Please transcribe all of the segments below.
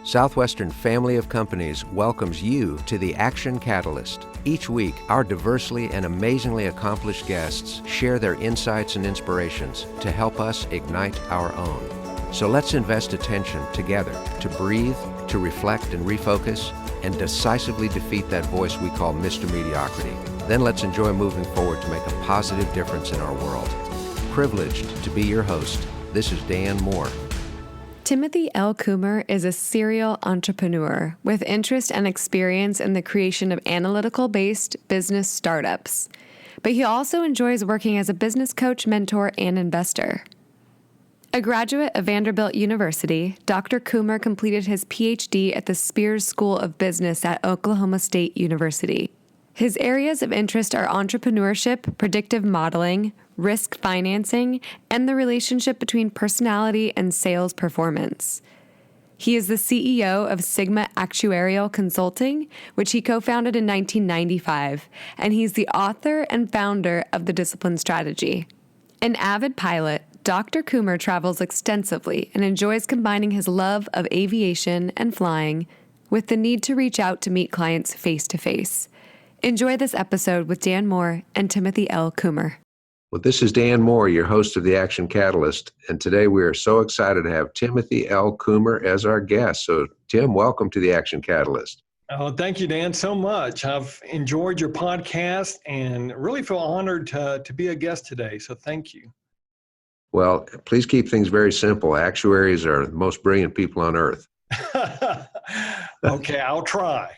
Southwestern family of companies welcomes you to the Action Catalyst. Each week, our diversely and amazingly accomplished guests share their insights and inspirations to help us ignite our own. So let's invest attention together to breathe, to reflect and refocus, and decisively defeat that voice we call Mr. Mediocrity. Then let's enjoy moving forward to make a positive difference in our world. Privileged to be your host, this is Dan Moore. Timothy L. Coomer is a serial entrepreneur with interest and experience in the creation of analytical-based business startups. But he also enjoys working as a business coach, mentor, and investor. A graduate of Vanderbilt University, Dr. Coomer completed his PhD at the Spears School of Business at Oklahoma State University. His areas of interest are entrepreneurship, predictive modeling, risk financing, and the relationship between personality and sales performance. He is the CEO of Sigma Actuarial Consulting, which he co-founded in 1995, and he's the author and founder of The Discipline Strategy. An avid pilot, Dr. Coomer travels extensively and enjoys combining his love of aviation and flying with the need to reach out to meet clients face-to-face. Enjoy this episode with Dan Moore and Timothy L. Coomer. Well, this is Dan Moore, your host of the Action Catalyst, and today we are so excited to have Timothy L. Coomer as our guest. So, Tim, welcome to the Action Catalyst. Oh, thank you, Dan, so much. I've enjoyed your podcast and really feel honored to be a guest today, so thank you. Well, please keep things very simple. Actuaries are the most brilliant people on earth. Okay, I'll try.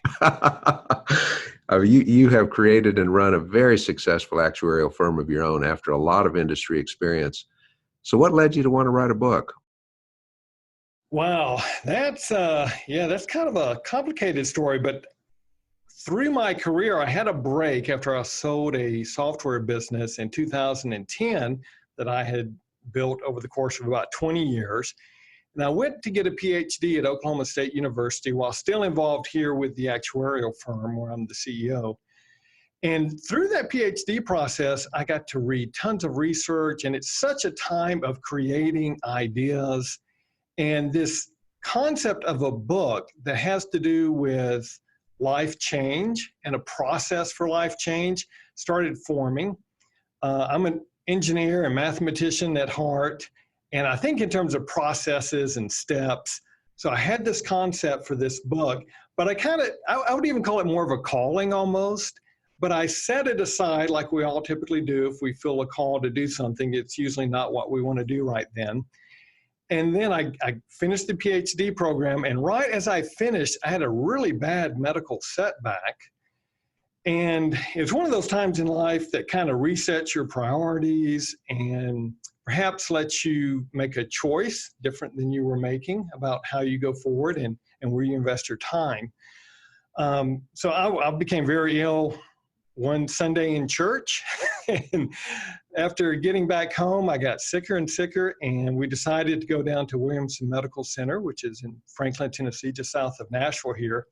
You have created and run a very successful actuarial firm of your own after a lot of industry experience. So what led you to want to write a book? Wow, that's kind of a complicated story, but through my career, I had a break after I sold a software business in 2010 that I had built over the course of about 20 years. And I went to get a PhD at Oklahoma State University while still involved here with the actuarial firm where I'm the CEO. And through that PhD process, I got to read tons of research, and it's such a time of creating ideas. And this concept of a book that has to do with life change and a process for life change started forming. I'm an engineer and mathematician at heart. And I think in terms of processes and steps, so I had this concept for this book, but I would even call it more of a calling almost, but I set it aside like we all typically do. If we feel a call to do something, it's usually not what we want to do right then. And then I finished the PhD program, and right as I finished, I had a really bad medical setback. And it's one of those times in life that kind of resets your priorities and perhaps lets you make a choice different than you were making about how you go forward and where you invest your time. So I became very ill one Sunday in church. And after getting back home, I got sicker and sicker, and we decided to go down to Williamson Medical Center, which is in Franklin, Tennessee, just south of Nashville here.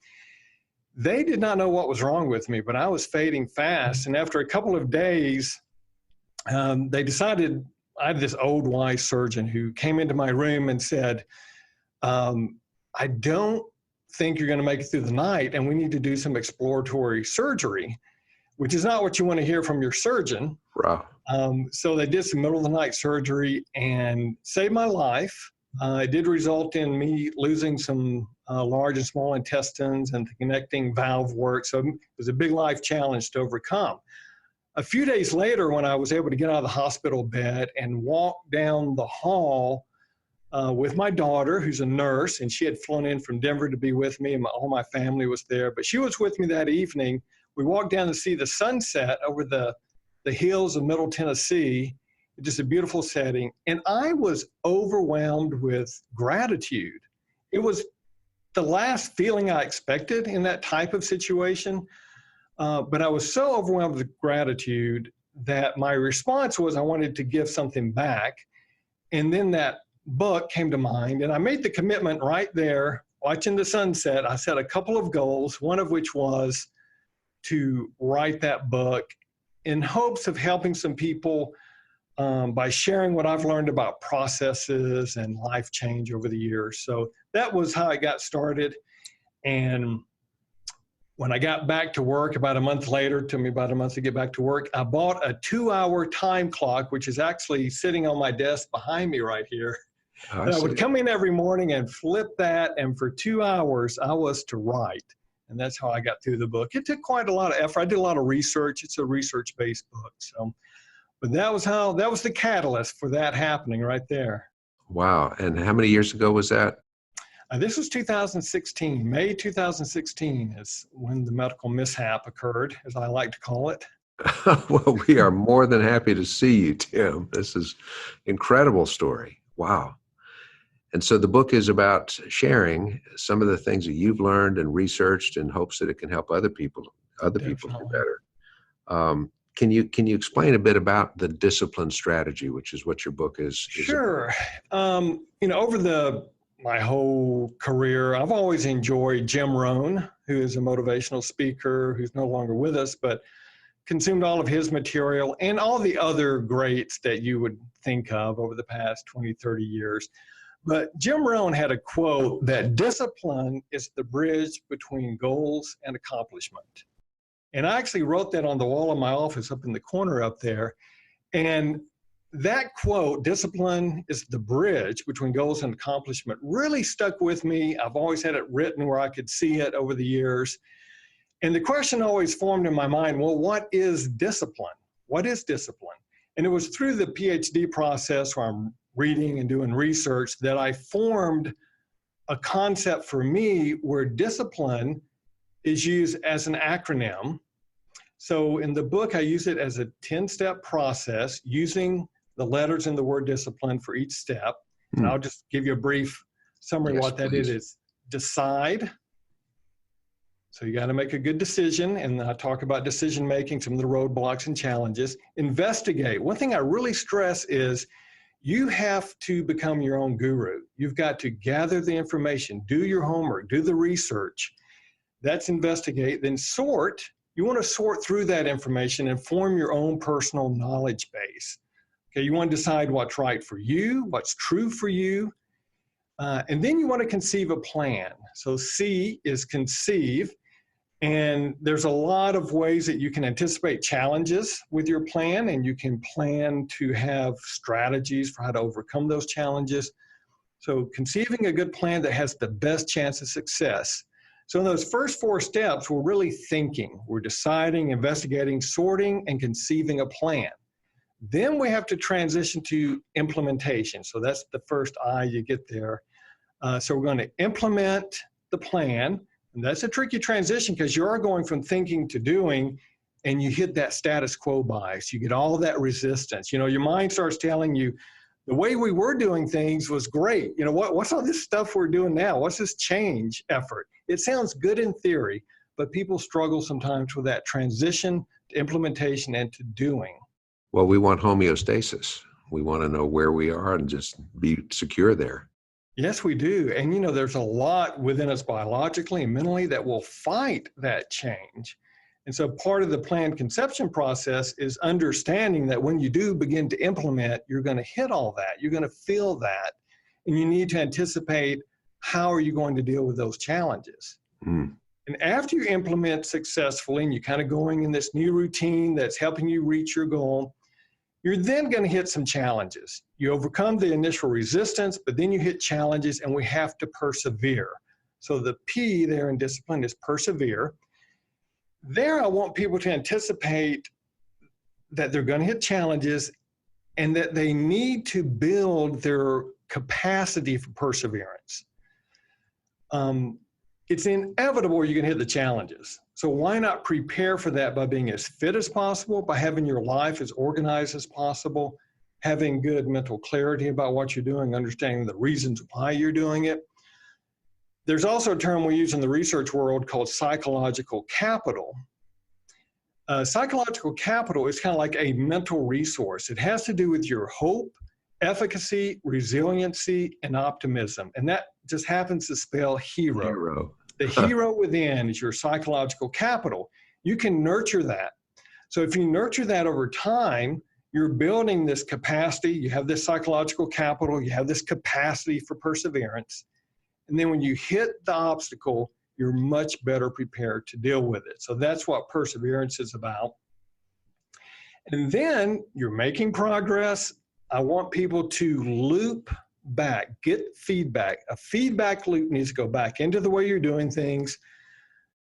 They did not know what was wrong with me, but I was fading fast. And after a couple of days, they decided, I had this old wise surgeon who came into my room and said, I don't think you're going to make it through the night, and we need to do some exploratory surgery, which is not what you want to hear from your surgeon. Wow. So they did some middle of the night surgery and saved my life. It did result in me losing some large and small intestines, and the connecting valve work. So it was a big life challenge to overcome. A few days later, when I was able to get out of the hospital bed and walk down the hall with my daughter, who's a nurse, and she had flown in from Denver to be with me, and all my family was there, but she was with me that evening. We walked down to see the sunset over the hills of Middle Tennessee, just a beautiful setting, and I was overwhelmed with gratitude. It was the last feeling I expected in that type of situation. But I was so overwhelmed with gratitude that my response was I wanted to give something back. And then that book came to mind, and I made the commitment right there, watching the sunset. I set a couple of goals, one of which was to write that book in hopes of helping some people by sharing what I've learned about processes and life change over the years. So that was how I got started. And when I got back to work about a month later, it took me about a month to get back to work, I bought a 2-hour time clock, which is actually sitting on my desk behind me right here. Oh, And I would come in every morning and flip that, and for 2 hours, I was to write. And that's how I got through the book. It took quite a lot of effort. I did a lot of research. It's a research-based book. So, but that was the catalyst for that happening right there. Wow. And how many years ago was that? This was 2016. May 2016 is when the medical mishap occurred, as I like to call it. Well, we are more than happy to see you, Tim. This is incredible story. Wow. And so the book is about sharing some of the things that you've learned and researched in hopes that it can help other people do better. Can you explain a bit about the discipline strategy, which is what your book is? Sure. Over my whole career, I've always enjoyed Jim Rohn, who is a motivational speaker who's no longer with us, but consumed all of his material and all the other greats that you would think of over the past 20, 30 years. But Jim Rohn had a quote that discipline is the bridge between goals and accomplishment. And I actually wrote that on the wall of my office up in the corner up there. And that quote, discipline is the bridge between goals and accomplishment, really stuck with me. I've always had it written where I could see it over the years. And the question always formed in my mind, well, what is discipline? What is discipline? And it was through the PhD process where I'm reading and doing research that I formed a concept for me where discipline is used as an acronym. So in the book, I use it as a 10-step process using the letters in the word discipline for each step. And I'll just give you a brief summary of what that is. It's decide. So you got to make a good decision. And I talk about decision making, some of the roadblocks and challenges. Investigate. One thing I really stress is you have to become your own guru. You've got to gather the information, do your homework, do the research. That's investigate. Then sort. You want to sort through that information and form your own personal knowledge base. Okay, you want to decide what's right for you, what's true for you, and then you want to conceive a plan. So C is conceive, and there's a lot of ways that you can anticipate challenges with your plan, and you can plan to have strategies for how to overcome those challenges. So conceiving a good plan that has the best chance of success. So in those first 4 steps, we're really thinking. We're deciding, investigating, sorting, and conceiving a plan. Then we have to transition to implementation. So that's the first I you get there. So we're going to implement the plan. And that's a tricky transition because you are going from thinking to doing, and you hit that status quo bias. You get all that resistance. Your mind starts telling you, the way we were doing things was great. What's all this stuff we're doing now? What's this change effort? It sounds good in theory, but people struggle sometimes with that transition to implementation and to doing. Well, we want homeostasis. We want to know where we are and just be secure there. Yes, we do. And, there's a lot within us biologically and mentally that will fight that change. And so part of the plan conception process is understanding that when you do begin to implement, you're going to hit all that. You're going to feel that. And you need to anticipate how are you going to deal with those challenges. And after you implement successfully and you're kind of going in this new routine that's helping you reach your goal, you're then going to hit some challenges. You overcome the initial resistance, but then you hit challenges, and we have to persevere. So the P there in discipline is persevere. There, I want people to anticipate that they're going to hit challenges and that they need to build their capacity for perseverance. It's inevitable you're going to hit the challenges. So why not prepare for that by being as fit as possible, by having your life as organized as possible, having good mental clarity about what you're doing, understanding the reasons why you're doing it. There's also a term we use in the research world called psychological capital. Psychological capital is kind of like a mental resource. It has to do with your hope, efficacy, resiliency, and optimism. And that just happens to spell hero. The hero within is your psychological capital. You can nurture that. So if you nurture that over time, you're building this capacity. You have this psychological capital. You have this capacity for perseverance. And then when you hit the obstacle, you're much better prepared to deal with it. So that's what perseverance is about. And then you're making progress. I want people to loop back, get feedback. A feedback loop needs to go back into the way you're doing things.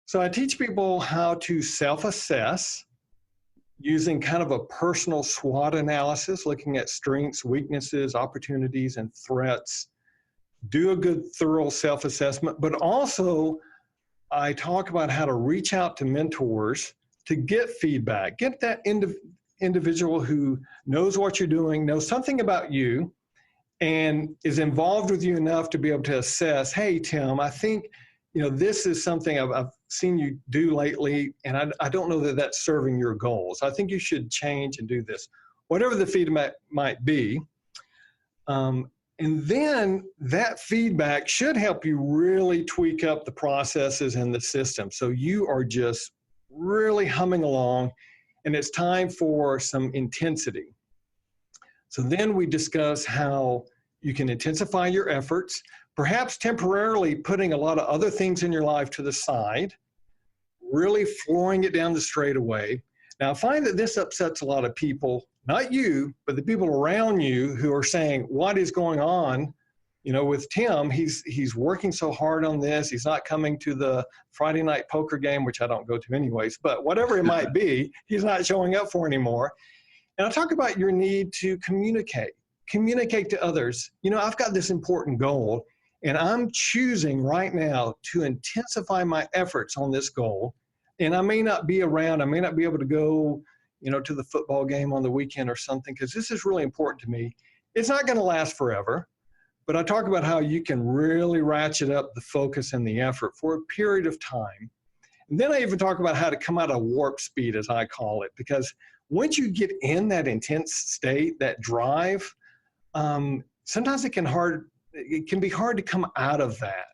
So I teach people how to self-assess using kind of a personal SWOT analysis, looking at strengths, weaknesses, opportunities, and threats. Do a good, thorough self-assessment, but also I talk about how to reach out to mentors to get feedback, get that individual who knows what you're doing, knows something about you, and is involved with you enough to be able to assess, hey, Tim, I think, this is something I've seen you do lately, and I don't know that that's serving your goals. I think you should change and do this, whatever the feedback might be. And then that feedback should help you really tweak up the processes and the system. So you are just really humming along, and it's time for some intensity. So then we discuss how you can intensify your efforts, perhaps temporarily putting a lot of other things in your life to the side, really flooring it down the straightaway. Now, I find that this upsets a lot of people, not you, but the people around you who are saying, what is going on? With Tim, he's working so hard on this. He's not coming to the Friday night poker game, which I don't go to anyways, but whatever it might be, he's not showing up for anymore. And I talk about your need to communicate to others. I've got this important goal, and I'm choosing right now to intensify my efforts on this goal. And I may not be around. I may not be able to go, to the football game on the weekend or something, because this is really important to me. It's not going to last forever, but I talk about how you can really ratchet up the focus and the effort for a period of time. And then I even talk about how to come out of warp speed, as I call it, because once you get in that intense state, that drive, sometimes it can be hard to come out of that.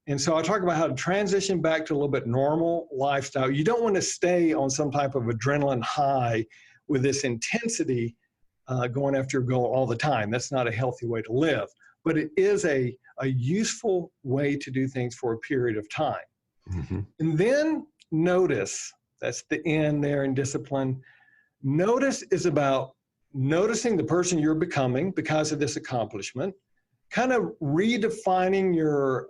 And so I talk about how to transition back to a little bit normal lifestyle. You don't want to stay on some type of adrenaline high with this intensity going after your goal all the time. That's not a healthy way to live, but it is a useful way to do things for a period of time. Mm-hmm. And then notice, that's the N there in discipline. Notice is about noticing the person you're becoming because of this accomplishment, kind of redefining your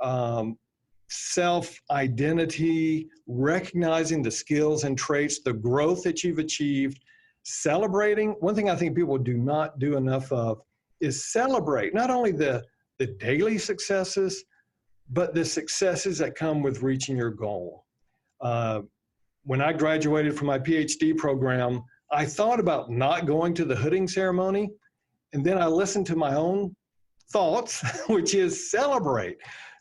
self-identity, recognizing the skills and traits, the growth that you've achieved, celebrating. One thing I think people do not do enough of is celebrate not only the daily successes, but the successes that come with reaching your goal. When I graduated from my PhD program, I thought about not going to the hooding ceremony, and then I listened to my own thoughts, which is celebrate.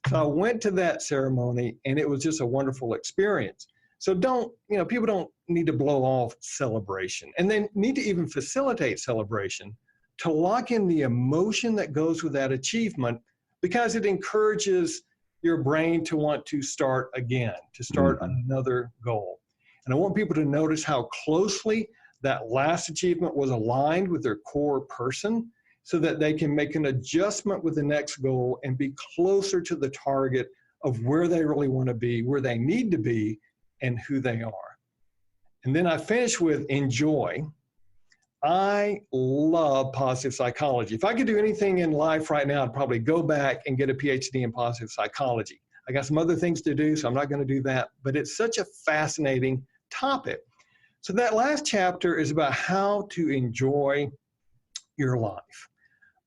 So I went to that ceremony, and it was just a wonderful experience. So people don't need to blow off celebration, and they need to even facilitate celebration to lock in the emotion that goes with that achievement, because it encourages your brain to want to start again, to start another goal. And I want people to notice how closely that last achievement was aligned with their core person, so that they can make an adjustment with the next goal and be closer to the target of where they really want to be, where they need to be, and who they are. And then I finish with enjoy. I love positive psychology. If I could do anything in life right now, I'd probably go back and get a PhD in positive psychology. I got some other things to do, so I'm not going to do that, but it's such a fascinating topic. So that last chapter is about how to enjoy your life.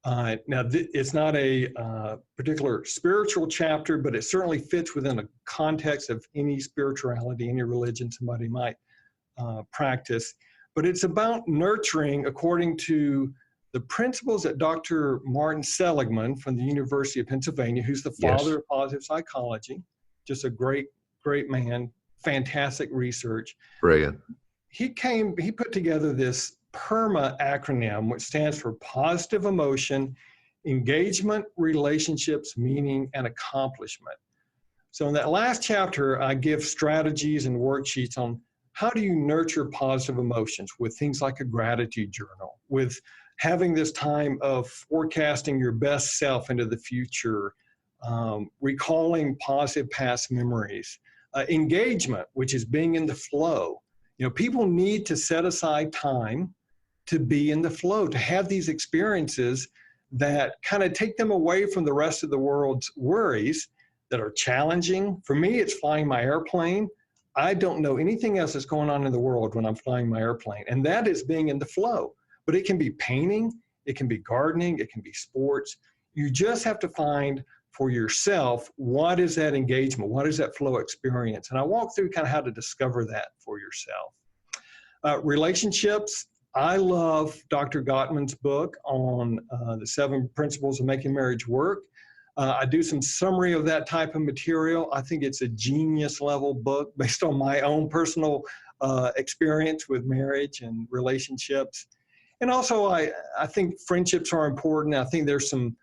It's not a particular spiritual chapter, but it certainly fits within a context of any spirituality, any religion somebody might practice. But it's about nurturing according to the principles that Dr. Martin Seligman from the University of Pennsylvania, who's the father of positive psychology, just a great, great man, fantastic research. Brilliant. He put together this PERMA acronym, which stands for positive emotion, engagement, relationships, meaning, and accomplishment. So in that last chapter, I give strategies and worksheets on how do you nurture positive emotions with things like a gratitude journal, with having this time of forecasting your best self into the future, recalling positive past memories, engagement, which is being in the flow. People need to set aside time to be in the flow, to have these experiences that kind of take them away from the rest of the world's worries that are challenging. For me, it's flying my airplane. I don't know anything else that's going on in the world when I'm flying my airplane, and that is being in the flow. But it can be painting, it can be gardening, it can be sports. You just have to find for yourself, what is that engagement? What is that flow experience? And I walk through kind of how to discover that for yourself. Relationships. I love Dr. Gottman's book on the 7 principles of making marriage work. I do some summary of that type of material. I think it's a genius level book based on my own personal experience with marriage and relationships. And also, I think friendships are important. I think there's some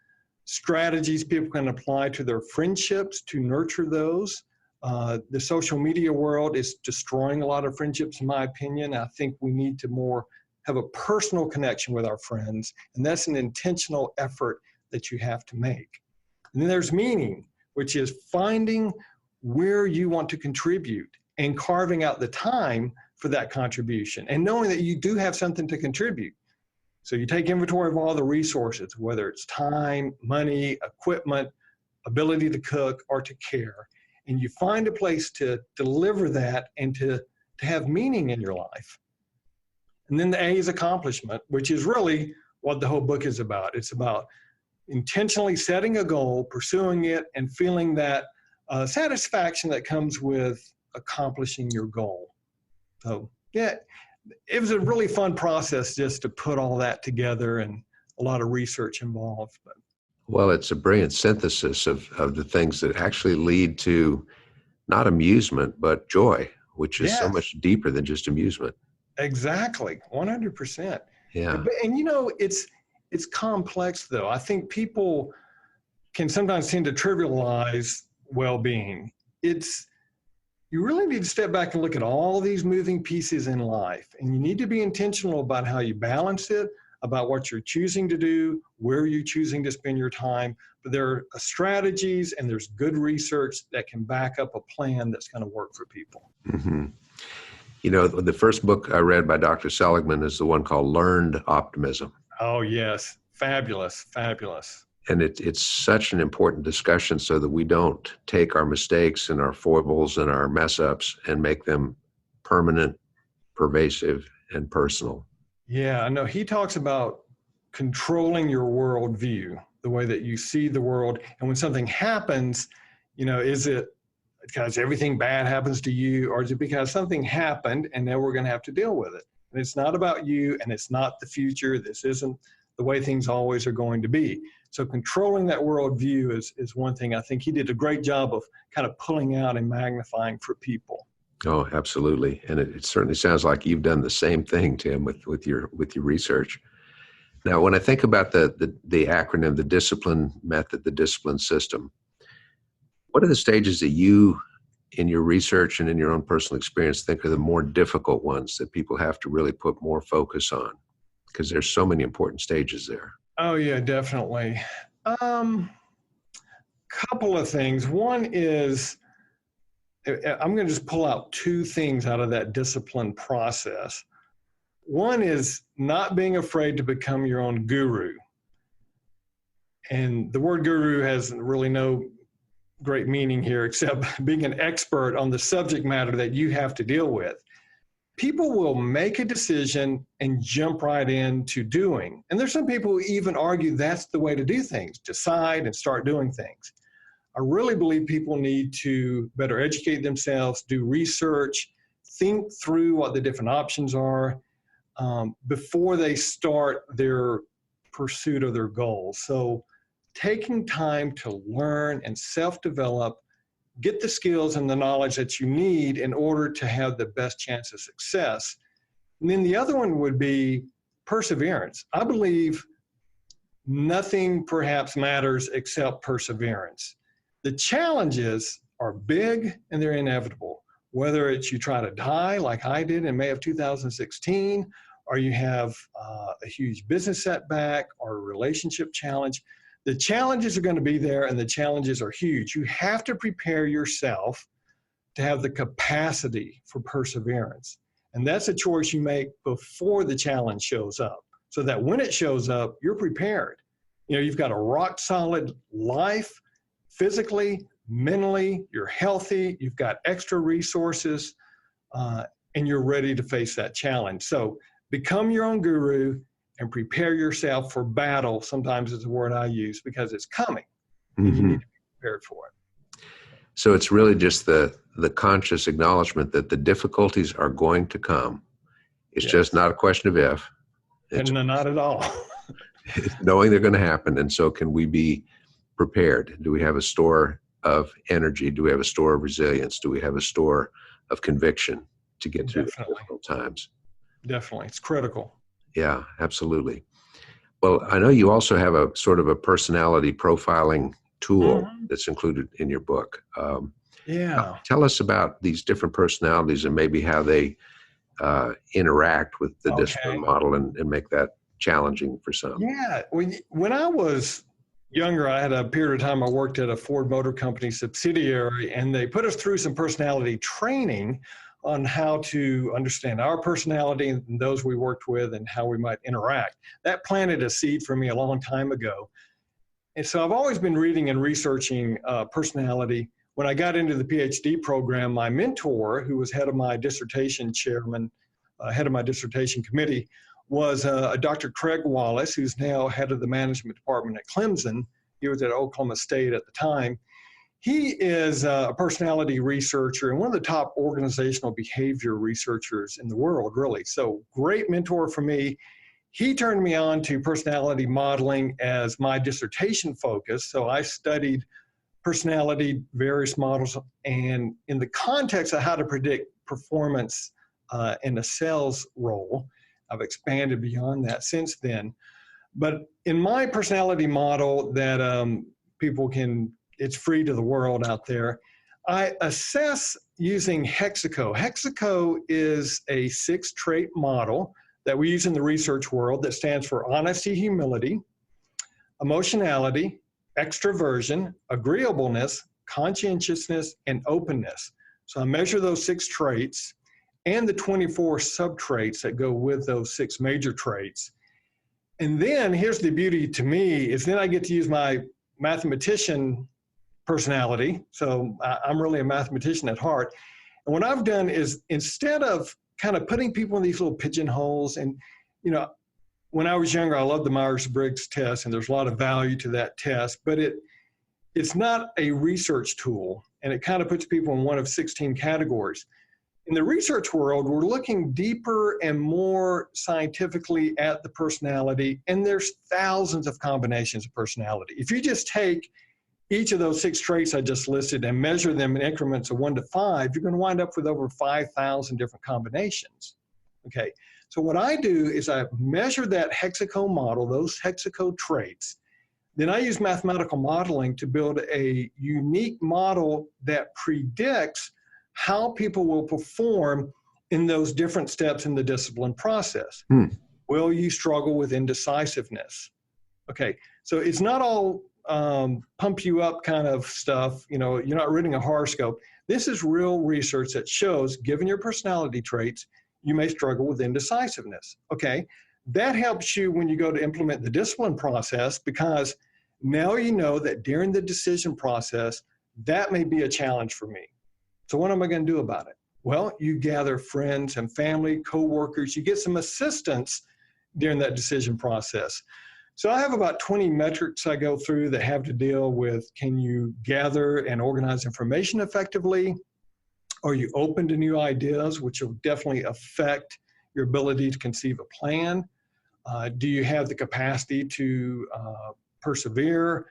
strategies people can apply to their friendships to nurture those. The social media world is destroying a lot of friendships, in my opinion. I think we need to more have a personal connection with our friends, and that's an intentional effort that you have to make. And then there's meaning, which is finding where you want to contribute and carving out the time for that contribution and knowing that you do have something to contribute. So you take inventory of all the resources, whether it's time, money, equipment, ability to cook, or to care, and you find a place to deliver that and to have meaning in your life. And then the A is accomplishment, which is really what the whole book is about. It's about intentionally setting a goal, pursuing it, and feeling that satisfaction that comes with accomplishing your goal. So, yeah, it was a really fun process just to put all that together, and a lot of research involved. But Well, it's a brilliant synthesis of the things that actually lead to not amusement, but joy, which is so yes, much deeper than just amusement. exactly, 100%. Yeah. And it's complex though. I think people can sometimes tend to trivialize well-being. You really need to step back and look at all these moving pieces in life, and you need to be intentional about how you balance it, about what you're choosing to do, where you're choosing to spend your time. But there are strategies and there's good research that can back up a plan that's going to work for people. Mm-hmm. The first book I read by Dr. Seligman is the one called Learned Optimism. Oh, yes. Fabulous, fabulous. And it's such an important discussion so that we don't take our mistakes and our foibles and our mess ups and make them permanent, pervasive, and personal. Yeah, I know. He talks about controlling your worldview, the way that you see the world. And when something happens, is it because everything bad happens to you, or is it because something happened and now we're going to have to deal with it? And it's not about you, and it's not the future. This isn't the way things always are going to be. So controlling that worldview is one thing. I think he did a great job of kind of pulling out and magnifying for people. Oh, absolutely. And it certainly sounds like you've done the same thing, Tim, with your research. Now, when I think about the acronym, the discipline method, the discipline system, what are the stages that you, in your research and in your own personal experience, think are the more difficult ones that people have to really put more focus on? Because there's so many important stages there. Oh, yeah, definitely. Couple of things. One is, I'm going to just pull out 2 things out of that discipline process. One is not being afraid to become your own guru. And the word guru has really no great meaning here except being an expert on the subject matter that you have to deal with. People will make a decision and jump right into doing. And there's some people who even argue that's the way to do things, decide and start doing things. I really believe people need to better educate themselves, do research, think through what the different options are before they start their pursuit of their goals. So taking time to learn and self-develop, get the skills and the knowledge that you need in order to have the best chance of success. And then the other one would be perseverance. I believe nothing perhaps matters except perseverance. The challenges are big and they're inevitable. whether it's you try to die like I did in May of 2016, or you have a huge business setback or a relationship challenge. The challenges are going to be there, and the challenges are huge. You have to prepare yourself to have the capacity for perseverance. And that's a choice you make before the challenge shows up, so that when it shows up, you're prepared. You know, you've got a rock solid life, physically, mentally, you're healthy, you've got extra resources, and you're ready to face that challenge. So become your own guru and prepare yourself for battle. Sometimes it's a word I use because it's coming, and you need to be prepared for it. So it's really just the conscious acknowledgement that the difficulties are going to come. It's just not a question of if. It's not at all. knowing they're going to happen. And so can we be prepared? Do we have a store of energy? Do we have a store of resilience? Do we have a store of conviction to get through the difficult times? Definitely. It's critical. Yeah, absolutely. Well, I know you also have a sort of a personality profiling tool that's included in your book. Tell us about these different personalities and maybe how they interact with the discipline model and make that challenging for some. Yeah. When I was younger, I had a period of time I worked at a Ford Motor Company subsidiary, and they put us through some personality training on how to understand our personality and those we worked with and how we might interact. That planted a seed for me a long time ago. And so I've always been reading and researching personality. When I got into the PhD program, my mentor, who was head of my dissertation head of my dissertation committee, was a Dr. Craig Wallace, who's now head of the management department at Clemson. He was at Oklahoma State at the time. He is a personality researcher and one of the top organizational behavior researchers in the world, really. So great mentor for me. He turned me on to personality modeling as my dissertation focus. So I studied personality, various models, and in the context of how to predict performance in a sales role. I've expanded beyond that since then. But in my personality model that it's free to the world out there, I assess using Hexaco. Hexaco is a 6-trait model that we use in the research world that stands for honesty, humility, emotionality, extroversion, agreeableness, conscientiousness, and openness. So I measure those 6 traits and the 24 sub-traits that go with those 6 major traits. And then here's the beauty to me is then I get to use my mathematician personality. So I'm really a mathematician at heart. And what I've done is instead of kind of putting people in these little pigeonholes, and, you know, when I was younger, I loved the Myers-Briggs Test, and there's a lot of value to that test, but it's not a research tool, and it kind of puts people in one of 16 categories. In the research world, we're looking deeper and more scientifically at the personality, and there's thousands of combinations of personality. If you just take each of those 6 traits I just listed and measure them in increments of 1 to 5, you're going to wind up with over 5,000 different combinations. Okay, so what I do is I measure that Hexaco model, those Hexaco traits. Then I use mathematical modeling to build a unique model that predicts how people will perform in those different steps in the discipline process. Will you struggle with indecisiveness? Okay, so it's not all pump you up kind of stuff. You know, you're not reading a horoscope. This is real research that shows, given your personality traits, you may struggle with indecisiveness. Okay, that helps you when you go to implement the discipline process, because now you know that during the decision process, that may be a challenge for me. So what am I going to do about it? Well, you gather friends and family, coworkers, you get some assistance during that decision process. So I have about 20 metrics I go through that have to deal with, can you gather and organize information effectively? Are you open to new ideas, which will definitely affect your ability to conceive a plan? Do you have the capacity to persevere?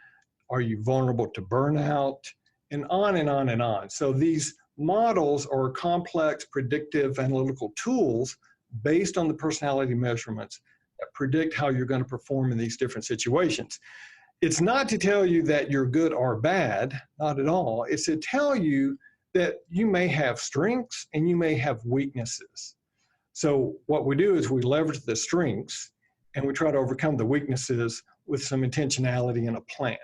Are you vulnerable to burnout? And on and on and on. So these models are complex predictive analytical tools based on the personality measurements that predict how you're going to perform in these different situations. It's not to tell you that you're good or bad, not at all. It's to tell you that you may have strengths and you may have weaknesses. So what we do is we leverage the strengths and we try to overcome the weaknesses with some intentionality and a plan.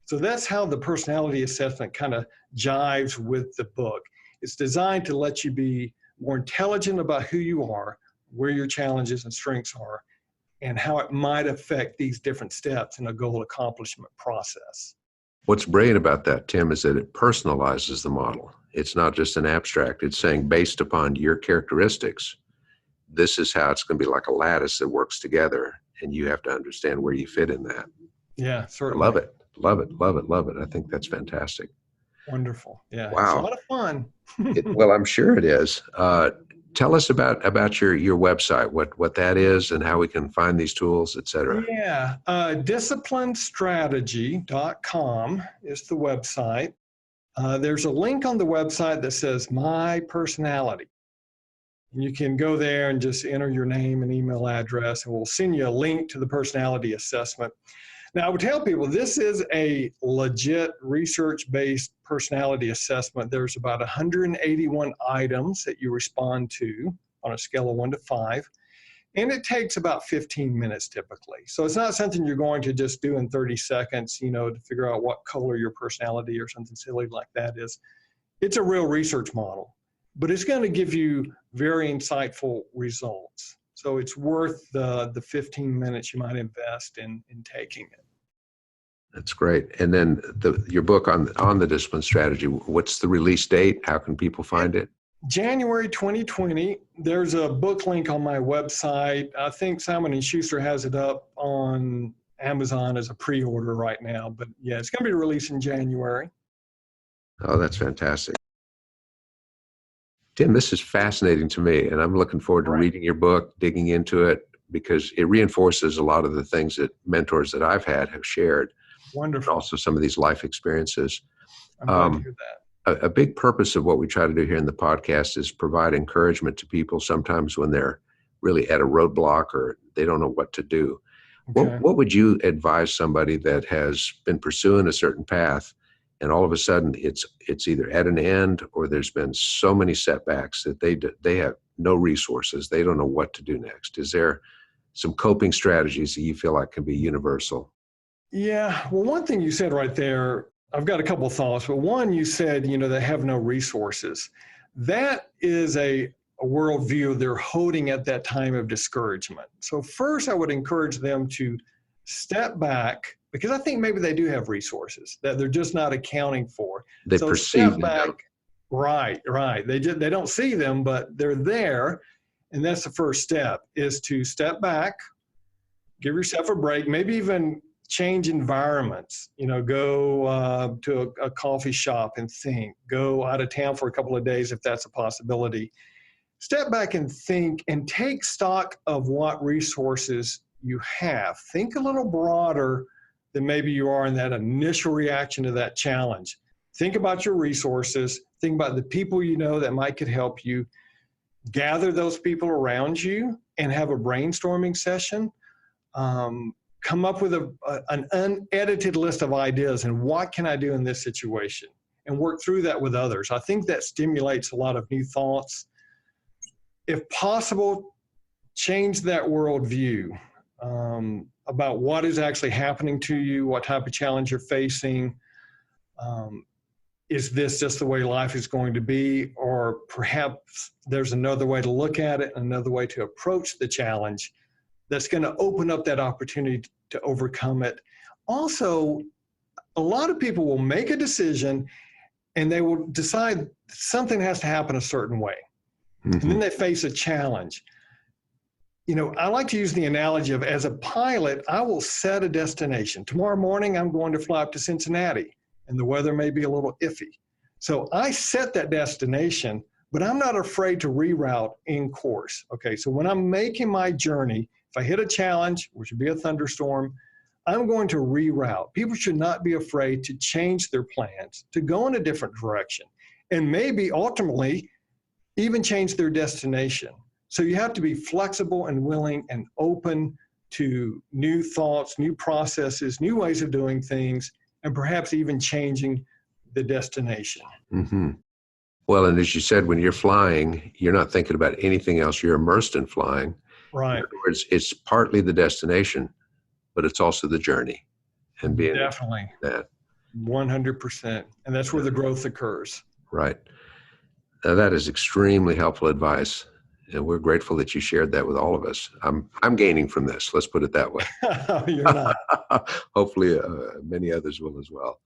So that's how the personality assessment kind of jives with the book. It's designed to let you be more intelligent about who you are, where your challenges and strengths are, and how it might affect these different steps in a goal accomplishment process. What's brilliant about that, Tim, is that it personalizes the model. It's not just an abstract. It's saying based upon your characteristics, this is how it's going to be like a lattice that works together, and you have to understand where you fit in that. Yeah, certainly. I love it. Love it. Love it. Love it. I think that's fantastic. Wonderful. Yeah. Wow. It's a lot of fun. Well, I'm sure it is. Tell us about your website, what that is and how we can find these tools, et cetera. Yeah. Disciplinestrategy.com is the website. There's a link on the website that says My Personality. And you can go there and just enter your name and email address, and we'll send you a link to the personality assessment. Now, I would tell people this is a legit research-based personality assessment. There's about 181 items that you respond to on a scale of 1 to 5, and it takes about 15 minutes typically. So it's not something you're going to just do in 30 seconds, to figure out what color your personality or something silly like that is. It's a real research model, but it's going to give you very insightful results. So it's worth the 15 minutes you might invest in taking it. That's great. And then your book on the discipline strategy, what's the release date? How can people find it? January 2020. There's a book link on my website. I think Simon & Schuster has it up on Amazon as a pre-order right now. But yeah, it's going to be released in January. Oh, that's fantastic. Tim, this is fascinating to me, and I'm looking forward to reading your book, digging into it, because it reinforces a lot of the things that mentors that I've had have shared. Wonderful. And also some of these life experiences. I'm glad to hear that. A big purpose of what we try to do here in the podcast is provide encouragement to people sometimes when they're really at a roadblock or they don't know what to do. Okay. What would you advise somebody that has been pursuing a certain path and all of a sudden it's either at an end or there's been so many setbacks that they have no resources, they don't know what to do next? Is there some coping strategies that you feel like can be universal? Yeah, well, one thing you said right there, I've got a couple of thoughts, but one, you said, they have no resources. That is a worldview they're holding at that time of discouragement. So first, I would encourage them to step back, because I think maybe they do have resources that they're just not accounting for. They so perceive step back. them. Right. They don't see them, but they're there. And that's the first step, is to step back, give yourself a break, maybe even change environments, go to a coffee shop and think, go out of town for a couple of days if that's a possibility. Step back and think and take stock of what resources you have. Think a little broader than maybe you are in that initial reaction to that challenge. Think about your resources. Think about the people that might could help you. Gather those people around you and have a brainstorming session. Come up with an unedited list of ideas and what can I do in this situation, and work through that with others. I think that stimulates a lot of new thoughts. If possible, change that worldview about what is actually happening to you, what type of challenge you're facing. Is this just the way life is going to be? Or perhaps there's another way to look at it, another way to approach the challenge that's going to open up that opportunity to overcome it. Also, a lot of people will make a decision and they will decide something has to happen a certain way. Mm-hmm. And then they face a challenge. I like to use the analogy of, as a pilot, I will set a destination. Tomorrow morning, I'm going to fly up to Cincinnati, and the weather may be a little iffy. So I set that destination, but I'm not afraid to reroute in course. Okay, so when I'm making my journey, if I hit a challenge, which would be a thunderstorm, I'm going to reroute. People should not be afraid to change their plans, to go in a different direction, and maybe ultimately even change their destination. So you have to be flexible and willing and open to new thoughts, new processes, new ways of doing things, and perhaps even changing the destination. Mm-hmm. Well, and as you said, when you're flying, you're not thinking about anything else. You're immersed in flying. In Right. other words, it's partly the destination, but it's also the journey and being Definitely. that. 100%. And that's where the growth occurs. Right. Now, that is extremely helpful advice. And we're grateful that you shared that with all of us. I'm gaining from this. Let's put it that way. You're not. Hopefully, many others will as well.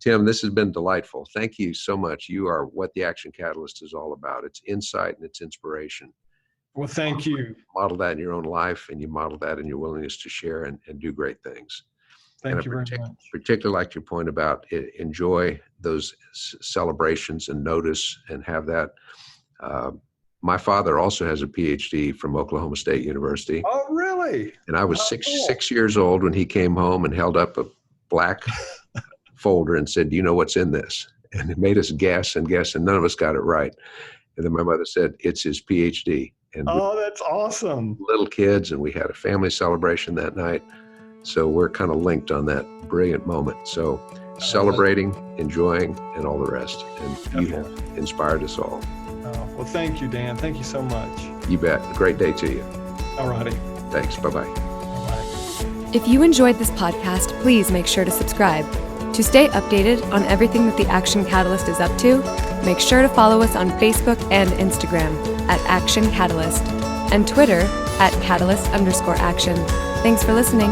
Tim, this has been delightful. Thank you so much. You are what the Action Catalyst is all about. It's insight and it's inspiration. Well, thank you. Model that in your own life, and you model that in your willingness to share and do great things. Thank you very much. Particularly like your point about enjoy those celebrations and notice and have that. My father also has a PhD from Oklahoma State University. Oh, really? And I was Cool. six years old when he came home and held up a black folder and said, "Do you know what's in this?" And it made us guess and guess, and none of us got it right. And then my mother said, "It's his PhD." And Oh, that's awesome. little kids, and we had a family celebration that night. So we're kind of linked on that brilliant moment. So celebrating, enjoying, and all the rest. And you have inspired us all. Oh, well, thank you, Dan. Thank you so much. You bet. Great day to you. All righty. Thanks. Bye-bye. Bye-bye. If you enjoyed this podcast, please make sure to subscribe. To stay updated on everything that the Action Catalyst is up to, make sure to follow us on Facebook and Instagram at Action Catalyst and Twitter at Catalyst_Action. Thanks for listening.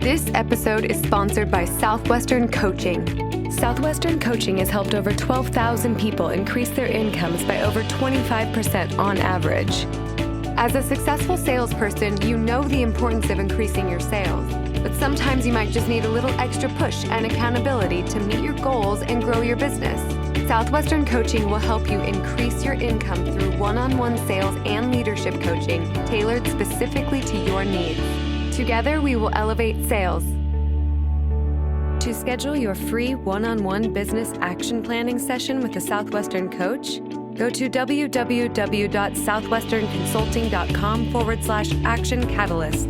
This episode is sponsored by Southwestern Coaching. Southwestern Coaching has helped over 12,000 people increase their incomes by over 25% on average. As a successful salesperson, you know the importance of increasing your sales, but sometimes you might just need a little extra push and accountability to meet your goals and grow your business. Southwestern Coaching will help you increase your income through one-on-one sales and leadership coaching tailored specifically to your needs. Together, we will elevate sales. To schedule your free one-on-one business action planning session with a Southwestern coach, go to www.southwesternconsulting.com/action catalyst.